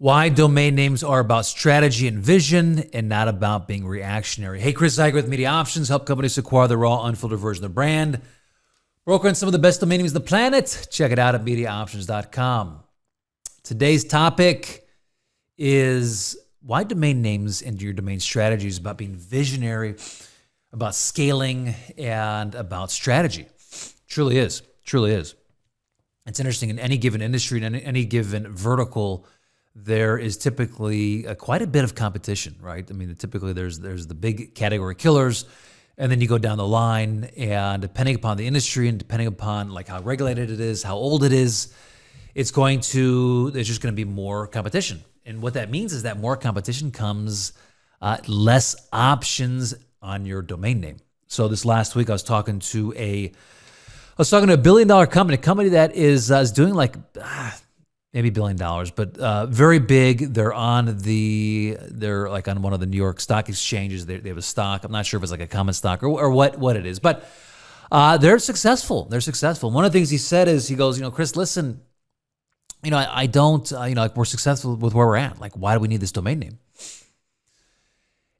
Why domain names are about strategy and vision and not about being reactionary. Hey, Chris Zuiker with Media Options, help companies acquire the raw, unfiltered version of the brand. Broker in some of the best domain names on the planet. Check it out at MediaOptions.com. Today's topic is why domain names and your domain strategy is about being visionary, about scaling, and about strategy. Truly is. Truly is. It's interesting. In any given industry, in any given vertical, there is typically quite a bit of competition, right? I mean, typically there's the big category killers, and then you go down the line, and depending upon the industry and depending upon like how regulated it is, how old it is, there's just going to be more competition. And what that means is that more competition comes less options on your domain name. So this last week I was talking to a $1 billion company, a company that is doing like maybe $1 billion, but very big. They're like on one of the New York stock exchanges. They have a stock. I'm not sure if it's like a common stock or what it is, but they're successful. They're successful. One of the things he said is, he goes, Chris, listen, I don't, like we're successful with where we're at. Like, why do we need this domain name?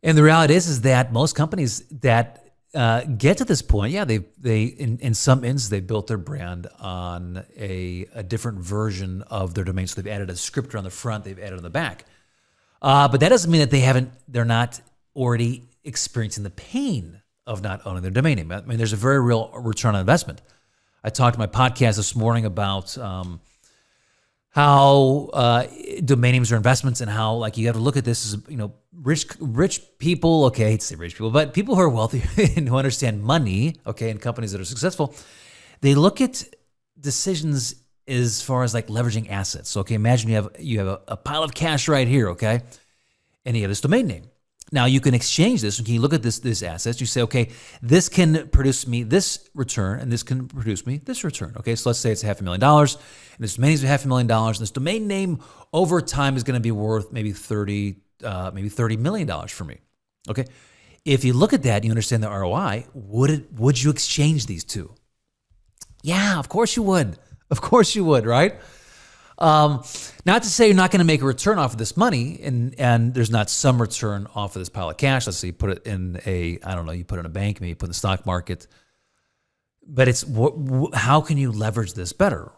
And the reality is that most companies that get to this point, they in some instances they built their brand on a different version of their domain. So they've added a descriptor on the front, they've added on the back. But that doesn't mean that they're not already experiencing the pain of not owning their domain name. I mean, there's a very real return on investment. I talked to my podcast this morning about how domain names are investments and how like you have to look at this as, rich people, okay, I hate to say rich people, but people who are wealthy and who understand money, okay, and companies that are successful, they look at decisions as far as like leveraging assets. So, okay, imagine you have a pile of cash right here, okay, and you have this domain name. Now you can exchange this. Okay, you look at this assets. You say, okay, this can produce me this return, and this can produce me this return. Okay, so let's say it's $500,000, and this domain name is $500,000, and this domain name over time is going to be worth maybe $30 million for me. Okay, if you look at that, and you understand the ROI. Would you exchange these two? Yeah, of course you would. Of course you would, right? Not to say you're not going to make a return off of this money, and there's not some return off of this pile of cash. Let's say you put it in you put it in a bank, maybe you put it in the stock market. But it's how can you leverage this better?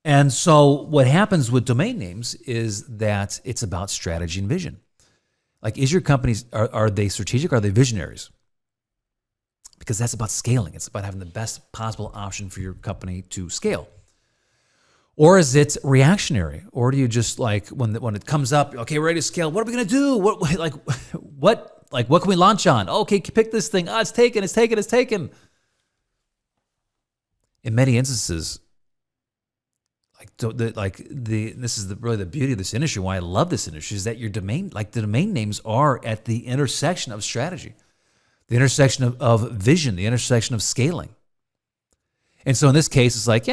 And so what happens with domain names is that it's about strategy and vision. Like, is your companies, are they strategic? Are they visionaries? Because that's about scaling. It's about having the best possible option for your company to scale. Or is it reactionary? Or do you just like when it comes up, okay, we're ready to scale. What are we gonna do? What can we launch on? Okay, pick this thing. It's taken. In many instances, this is really the beauty of this industry. Why I love this industry is that the domain names are at the intersection of strategy, the intersection of vision, the intersection of scaling. And so in this case, it's like,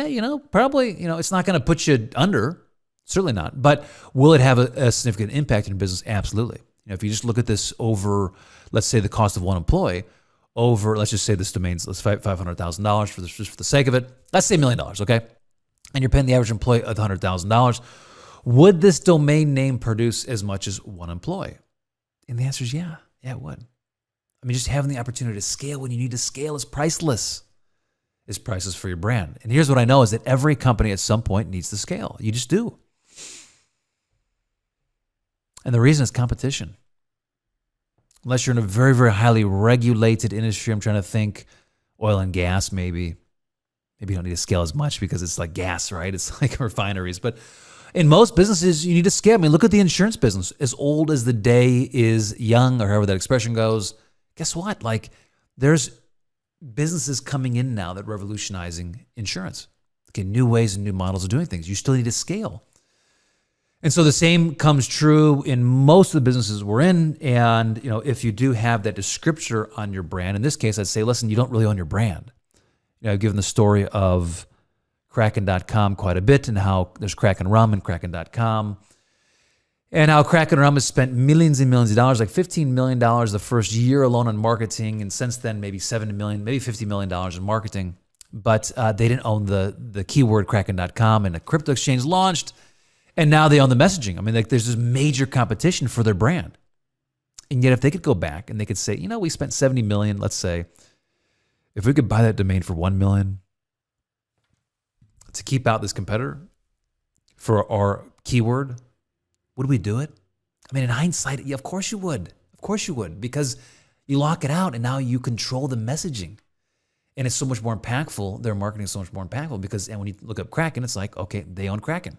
probably, it's not going to put you under, certainly not. But will it have a significant impact in your business? Absolutely. If you just look at this over, let's say the cost of one employee over, let's just say this domain's $500,000 just for the sake of it. Let's say $1 million, okay? And you're paying the average employee $100,000. Would this domain name produce as much as one employee? And the answer is yeah, it would. I mean, just having the opportunity to scale when you need to scale is priceless. Is priceless for your brand. And here's what I know is that every company at some point needs to scale. You just do. And the reason is competition. Unless you're in a very, very highly regulated industry, I'm trying to think, oil and gas maybe. Maybe you don't need to scale as much because it's like gas, right? It's like refineries. But in most businesses, you need to scale. I mean, look at the insurance business. As old as the day is young, or however that expression goes, guess what? Like, there's businesses coming in now that are revolutionizing insurance. Okay, new ways and new models of doing things. You still need to scale. And so the same comes true in most of the businesses we're in. And, if you do have that descriptor on your brand, in this case, I'd say, listen, you don't really own your brand. I've given the story of Kraken.com quite a bit and how there's Kraken Rum and Kraken.com. And how Kraken Rum has spent millions and millions of dollars, like $15 million the first year alone on marketing, and since then maybe $70 million, maybe $50 million in marketing. But they didn't own the keyword Kraken.com, and a crypto exchange launched, And now they own the messaging. I mean, like there's this major competition for their brand. And yet if they could go back and they could say, you know, we spent $70 million, let's say, if we could buy that domain for $1 million to keep out this competitor for our keyword, would we do it? I mean, in hindsight, yeah, of course you would. Of course you would, because you lock it out and now you control the messaging. And it's so much more impactful. Their marketing is so much more impactful because, and when you look up Kraken, it's like, okay, they own Kraken.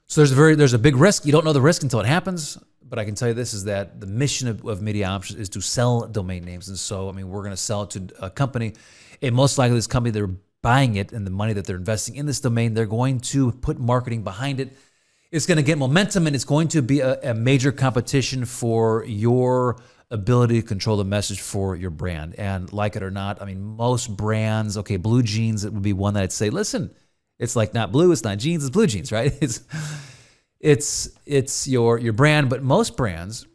So there's a big risk. You don't know the risk until it happens. But I can tell you this is that the mission of Media Options is to sell domain names. And so, I mean, we're going to sell it to a company. And most likely this company, they're buying it and the money that they're investing in this domain, they're going to put marketing behind it. It's going to get momentum and it's going to be a major competition for your ability to control the message for your brand. And like it or not, I mean, most brands, okay, blue jeans, it would be one that I'd say, listen, it's like not blue, it's not jeans, it's blue jeans, right? It's your brand, but most brands,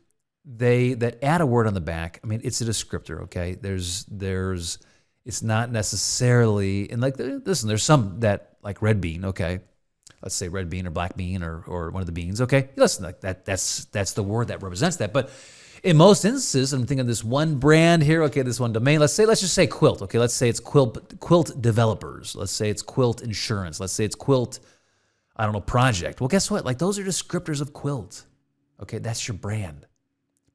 that add a word on the back, I mean, it's a descriptor, okay? It's not necessarily, and like, listen, there's some that, like red bean, okay? Let's say red bean or black bean or one of the beans, okay? Listen, like that's the word that represents that. But in most instances, I'm thinking of this one brand here, okay, this one domain, let's just say quilt, okay? Let's say it's quilt developers. Let's say it's quilt insurance. Let's say it's quilt, I don't know, project. Well, guess what? Like those are descriptors of quilt. Okay, that's your brand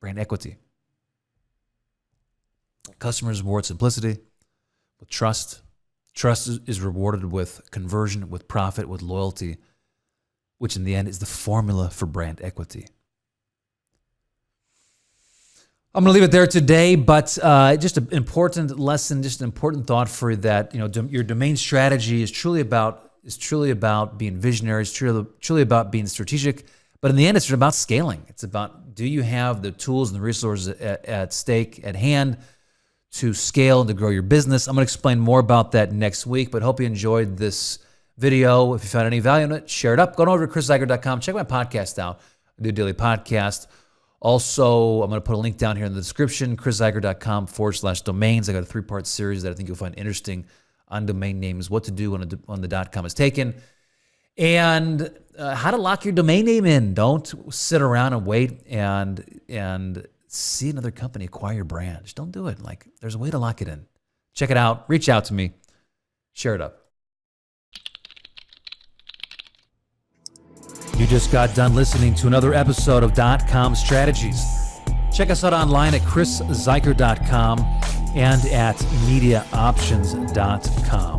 equity. Customers reward simplicity with trust. Trust is rewarded with conversion, with profit, with loyalty, which in the end is the formula for brand equity. I'm going to leave it there today, but just an important lesson, just an important thought for you that, you know, your domain strategy is truly about being visionary. It's truly about being strategic. But in the end, it's about scaling. It's about, do you have the tools and the resources at hand to scale and to grow your business? I'm going to explain more about that next week, but hope you enjoyed this video. If you found any value in it, share it up. Go over to chriszuiker.com. Check my podcast out. I do a daily podcast. Also, I'm going to put a link down here in the description, chriszuiker.com/domains. I got a 3-part series that I think you'll find interesting on domain names, what to do when the .com is taken, and how to lock your domain name in. Don't sit around and wait and see another company acquire your brand. Just don't do it. Like, there's a way to lock it in. Check it out. Reach out to me. Share it up. You just got done listening to another episode of .com Strategies. Check us out online at chriszuiker.com and at mediaoptions.com.